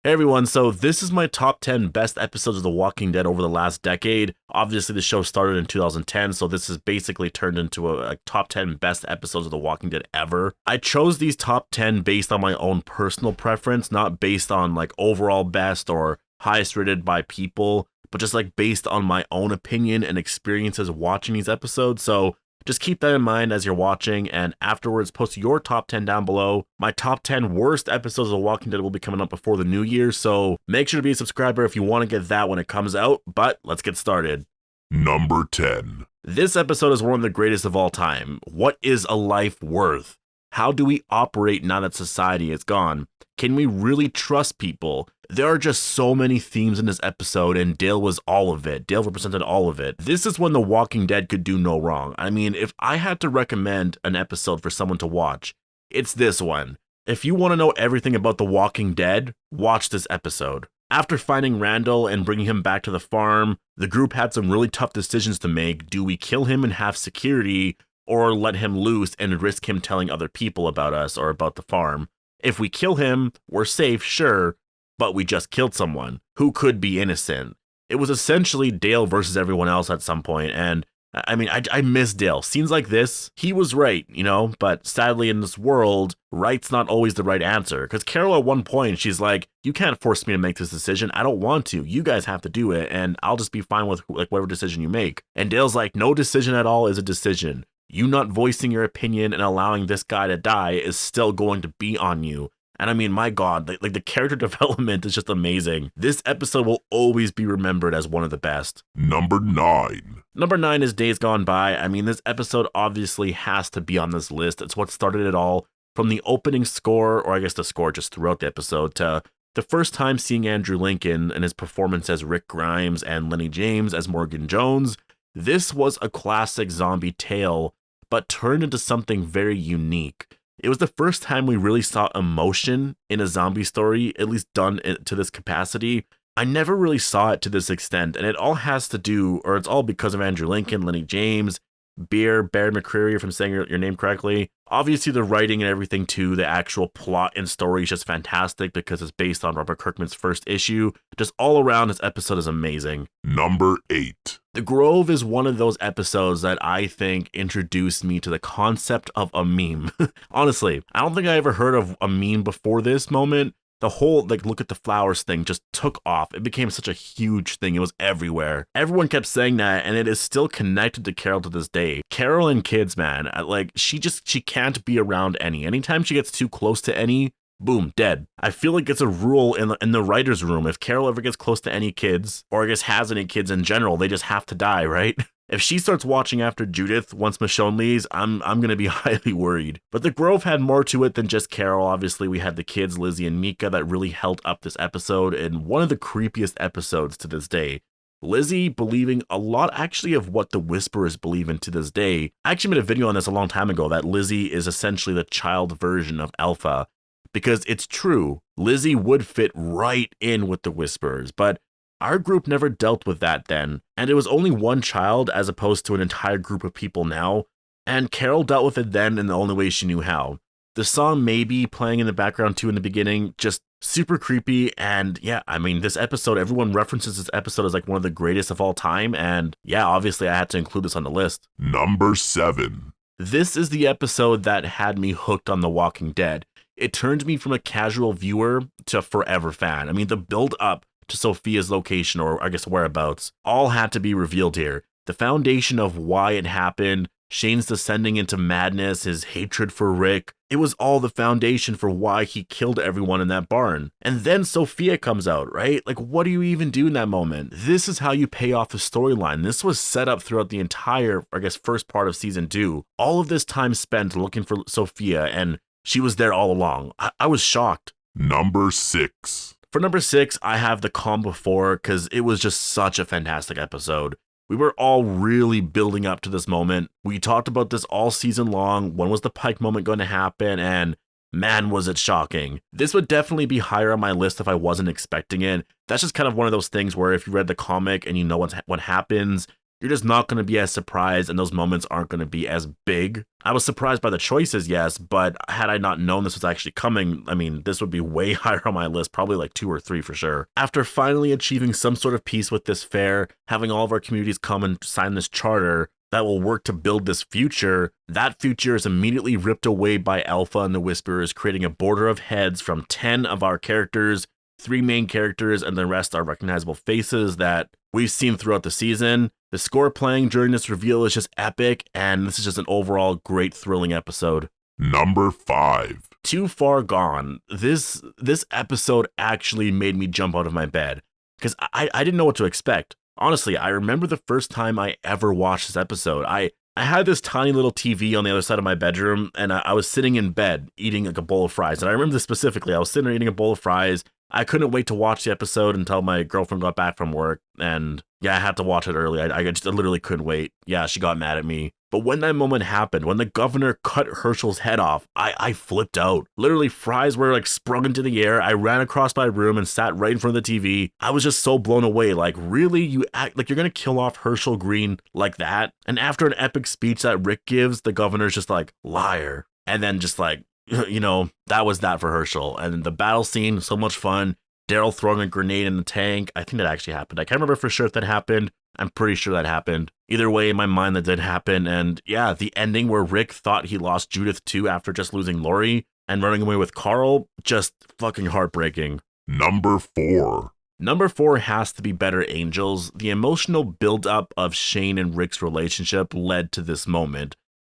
Hey everyone, so this is my top 10 best episodes of The Walking Dead over the last decade. Obviously, the show started in 2010, so this is basically turned into a top 10 best episodes of The Walking Dead ever. I chose these top 10 based on my own personal preference, not based on like overall best or highest rated by people, but just like based on my own opinion and experiences watching these episodes. So just keep that in mind as you're watching, and afterwards post your top 10 down below. My top 10 worst episodes of The Walking Dead will be coming up before the new year, so make sure to be a subscriber if you want to get that when it comes out, but let's get started. Number 10. This episode is one of the greatest of all time. What is a life worth? How do we operate now that society is gone? Can we really trust people? There are just so many themes in this episode, and Dale was all of it. Dale represented all of it. This is when The Walking Dead could do no wrong. I mean, if I had to recommend an episode for someone to watch, it's this one. If you want to know everything about The Walking Dead, watch this episode. After finding Randall and bringing him back to the farm, the group had some really tough decisions to make. Do we kill him and have security, or let him loose and risk him telling other people about us or about the farm? If we kill him, we're safe, sure, but we just killed someone who could be innocent. It was essentially Dale versus everyone else at some point, and I mean, I miss Dale. Scenes like this, he was right, you know, but sadly in this world, right's not always the right answer. Because Carol at one point, she's like, you can't force me to make this decision. I don't want to. You guys have to do it, and I'll just be fine with like whatever decision you make. And Dale's like, no decision at all is a decision. You not voicing your opinion and allowing this guy to die is still going to be on you. And I mean, my God, like the character development is just amazing. This episode will always be remembered as one of the best. Number 9. Number 9 is Days Gone By. I mean, this episode obviously has to be on this list. It's what started it all, from the opening score, or I guess the score just throughout the episode, to the first time seeing Andrew Lincoln and his performance as Rick Grimes and Lenny James as Morgan Jones. This was a classic zombie tale, but turned into something very unique. It was the first time we really saw emotion in a zombie story, at least done to this capacity. I never really saw it to this extent, and it all has to do, or it's all because of Andrew Lincoln, Lenny James, Barry McCreary, if I'm saying your name correctly. Obviously, the writing and everything too, the actual plot and story is just fantastic because it's based on Robert Kirkman's first issue. Just all around, this episode is amazing. Number 8. The Grove is one of those episodes that I think introduced me to the concept of a meme. Honestly, I don't think I ever heard of a meme before this moment. The whole, like, look at the flowers thing just took off. It became such a huge thing. It was everywhere. Everyone kept saying that, and it is still connected to Carol to this day. Carol and kids, man, like, she can't be around Annie. Anytime she gets too close to Annie, boom, dead. I feel like it's a rule in the writer's room. If Carol ever gets close to any kids, or I guess has any kids in general, they just have to die, right? If she starts watching after Judith once Michonne leaves, I'm gonna be highly worried. But The Grove had more to it than just Carol. Obviously, we had the kids, Lizzie and Mika, that really held up this episode, and one of the creepiest episodes to this day. Lizzie believing a lot actually of what the Whisperers believe in to this day. I actually made a video on this a long time ago, that Lizzie is essentially the child version of Alpha. Because it's true, Lizzie would fit right in with the Whisperers, but our group never dealt with that then, and it was only one child as opposed to an entire group of people now, and Carol dealt with it then in the only way she knew how. The song Maybe playing in the background too in the beginning, just super creepy, and yeah, I mean, this episode, everyone references this episode as like one of the greatest of all time, and yeah, obviously I had to include this on the list. Number 7. This is the episode that had me hooked on The Walking Dead. It turned me from a casual viewer to a forever fan. I mean, the build up to Sophia's location, or I guess whereabouts, all had to be revealed here. The foundation of why it happened, Shane's descending into madness, his hatred for Rick, it was all the foundation for why he killed everyone in that barn. And then Sophia comes out, right? Like, what do you even do in that moment? This is how you pay off the storyline. This was set up throughout the entire, I guess, first part of season 2. All of this time spent looking for Sophia, and she was there all along. I was shocked. Number 6. For number 6, I have The Calm Before, because it was just such a fantastic episode. We were all really building up to this moment. We talked about this all season long. When was the Pike moment going to happen? And man, was it shocking. This would definitely be higher on my list if I wasn't expecting it. That's just kind of one of those things where if you read the comic and you know what happens, you're just not going to be as surprised and those moments aren't going to be as big. I was surprised by the choices, yes, but had I not known this was actually coming, I mean, this would be way higher on my list, probably like 2 or 3 for sure. After finally achieving some sort of peace with this fair, having all of our communities come and sign this charter that will work to build this future, that future is immediately ripped away by Alpha and the Whisperers, creating a border of heads from 10 of our characters, 3 main characters, and the rest are recognizable faces that we've seen throughout the season. The score playing during this reveal is just epic, and this is just an overall great, thrilling episode. Number 5. Too Far Gone. This episode actually made me jump out of my bed, because I didn't know what to expect. Honestly, I remember the first time I ever watched this episode. I had this tiny little TV on the other side of my bedroom, and I was sitting in bed eating like a bowl of fries. And I remember this specifically. I was sitting there eating a bowl of fries. I couldn't wait to watch the episode until my girlfriend got back from work. And yeah, I had to watch it early. I just literally couldn't wait. Yeah, she got mad at me. But when that moment happened, when the governor cut Herschel's head off, I flipped out. Literally, fries were like sprung into the air. I ran across my room and sat right in front of the TV. I was just so blown away. Like, really? You act like you're gonna kill off Herschel Green like that? And after an epic speech that Rick gives, the governor's just like, liar. And then just like, you know, that was that for Herschel. And the battle scene, so much fun. Daryl throwing a grenade in the tank. I think that actually happened. I can't remember for sure if that happened. I'm pretty sure that happened. Either way, in my mind, that did happen. And yeah, the ending where Rick thought he lost Judith too after just losing Lori and running away with Carl, just fucking heartbreaking. Number 4. Number 4 has to be Better Angels. The emotional buildup of Shane and Rick's relationship led to this moment.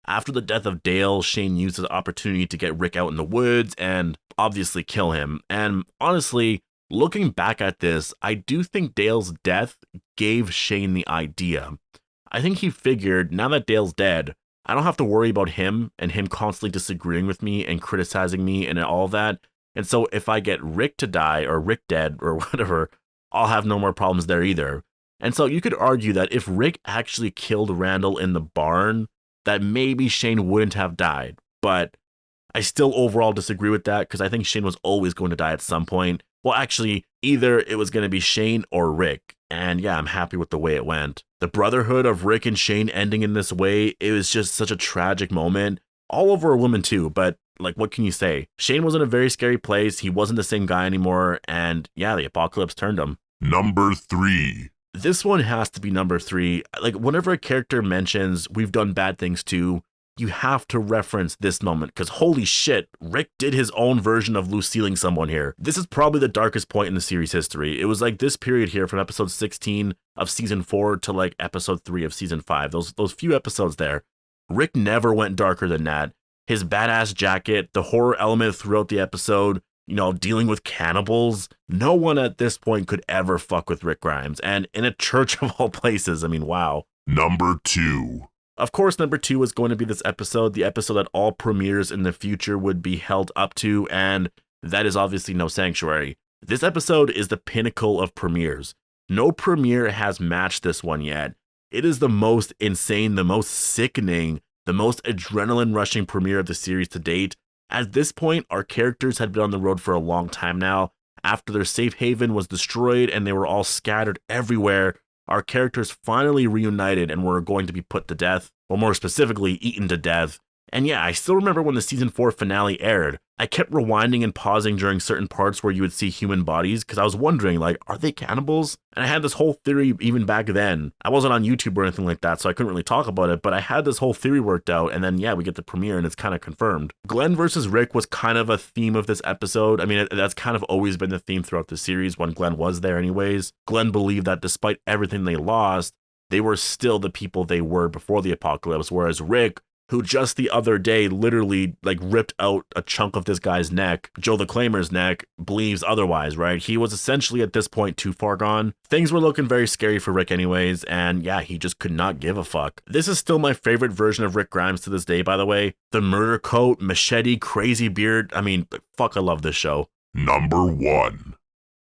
After the death of Dale, Shane used the opportunity to get Rick out in the woods and obviously kill him. And honestly, looking back at this, I do think Dale's death gave Shane the idea. I think he figured, now that Dale's dead, I don't have to worry about him and him constantly disagreeing with me and criticizing me and all that. And so if I get Rick to die or Rick dead or whatever, I'll have no more problems there either. And so you could argue that if Rick actually killed Randall in the barn, that maybe Shane wouldn't have died. But I still overall disagree with that because I think Shane was always going to die at some point. Well, actually, either it was going to be Shane or Rick. And yeah, I'm happy with the way it went. The brotherhood of Rick and Shane ending in this way, it was just such a tragic moment. All over a woman too, but like, what can you say? Shane was in a very scary place. He wasn't the same guy anymore. And yeah, the apocalypse turned him. Number 3. This one has to be number 3. Like, whenever a character mentions we've done bad things too, you have to reference this moment because holy shit, Rick did his own version of Lucilleing someone here. This is probably the darkest point in the series history. It was like this period here from episode 16 of season 4 to like episode 3 of season 5. Those few episodes there. Rick never went darker than that. His badass jacket, the horror element throughout the episode, you know, dealing with cannibals. No one at this point could ever fuck with Rick Grimes. And in a church of all places, I mean, wow. Number 2. Of course, number 2 was going to be this episode, the episode that all premieres in the future would be held up to, and that is obviously No Sanctuary. This episode is the pinnacle of premieres. No premiere has matched this one yet. It is the most insane, the most sickening, the most adrenaline-rushing premiere of the series to date. At this point, our characters had been on the road for a long time now. After their safe haven was destroyed and they were all scattered everywhere, our characters finally reunited and were going to be put to death, or more specifically, eaten to death. And yeah, I still remember when the season 4 finale aired. I kept rewinding and pausing during certain parts where you would see human bodies because I was wondering, like, are they cannibals? And I had this whole theory even back then. I wasn't on YouTube or anything like that, so I couldn't really talk about it, but I had this whole theory worked out, and then yeah, we get the premiere and it's kind of confirmed. Glenn versus Rick was kind of a theme of this episode. I mean, that's kind of always been the theme throughout the series when Glenn was there anyways. Glenn believed that despite everything they lost, they were still the people they were before the apocalypse, whereas Rick, who just the other day literally like ripped out a chunk of this guy's neck, Joe the Claimer's neck, believes otherwise, right? He was essentially at this point too far gone. Things were looking very scary for Rick anyways, and yeah, he just could not give a fuck. This is still my favorite version of Rick Grimes to this day, by the way. The murder coat, machete, crazy beard. I mean, fuck, I love this show. Number 1.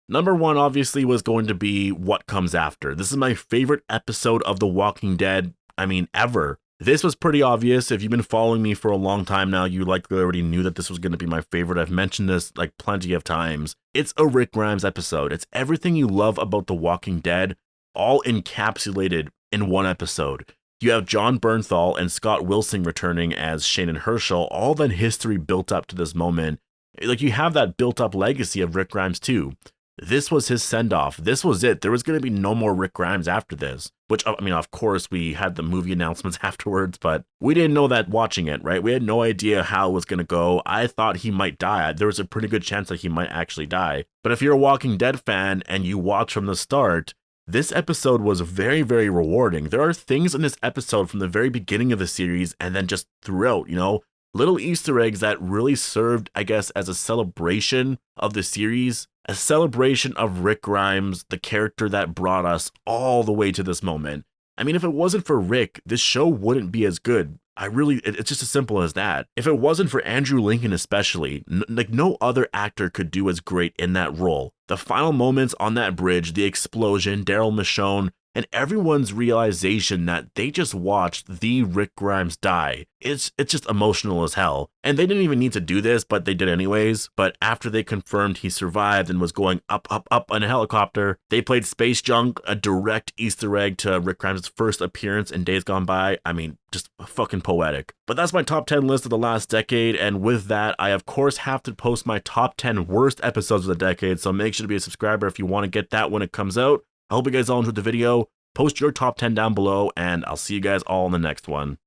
Number 1 obviously was going to be What Comes After. This is my favorite episode of The Walking Dead, I mean, ever. This was pretty obvious. If you've been following me for a long time now, you likely already knew that this was going to be my favorite. I've mentioned this like plenty of times. It's a Rick Grimes episode. It's everything you love about The Walking Dead, all encapsulated in one episode. You have John Bernthal and Scott Wilson returning as Shane and Herschel, all that history built up to this moment. Like, you have that built up legacy of Rick Grimes too. This was his send-off. This was it. There was going to be no more Rick Grimes after this. Which, I mean, of course, we had the movie announcements afterwards, but we didn't know that watching it, right? We had no idea how it was going to go. I thought he might die. There was a pretty good chance that he might actually die. But if you're a Walking Dead fan and you watch from the start, this episode was very, very rewarding. There are things in this episode from the very beginning of the series and then just throughout, little Easter eggs that really served, I guess, as a celebration of the series, a celebration of Rick Grimes, the character that brought us all the way to this moment. I mean, if it wasn't for Rick, this show wouldn't be as good. It's just as simple as that. If it wasn't for Andrew Lincoln especially, no other actor could do as great in that role. The final moments on that bridge, the explosion, Daryl Michonne, and everyone's realization that they just watched the Rick Grimes die. It's just emotional as hell. And they didn't even need to do this, but they did anyways. But after they confirmed he survived and was going up on a helicopter, they played Space Junk, a direct Easter egg to Rick Grimes' first appearance in Days Gone By. I mean, just fucking poetic. But that's my top 10 list of the last decade, and with that, I of course have to post my top 10 worst episodes of the decade, so make sure to be a subscriber if you want to get that when it comes out. I hope you guys all enjoyed the video. Post your top 10 down below, and I'll see you guys all in the next one.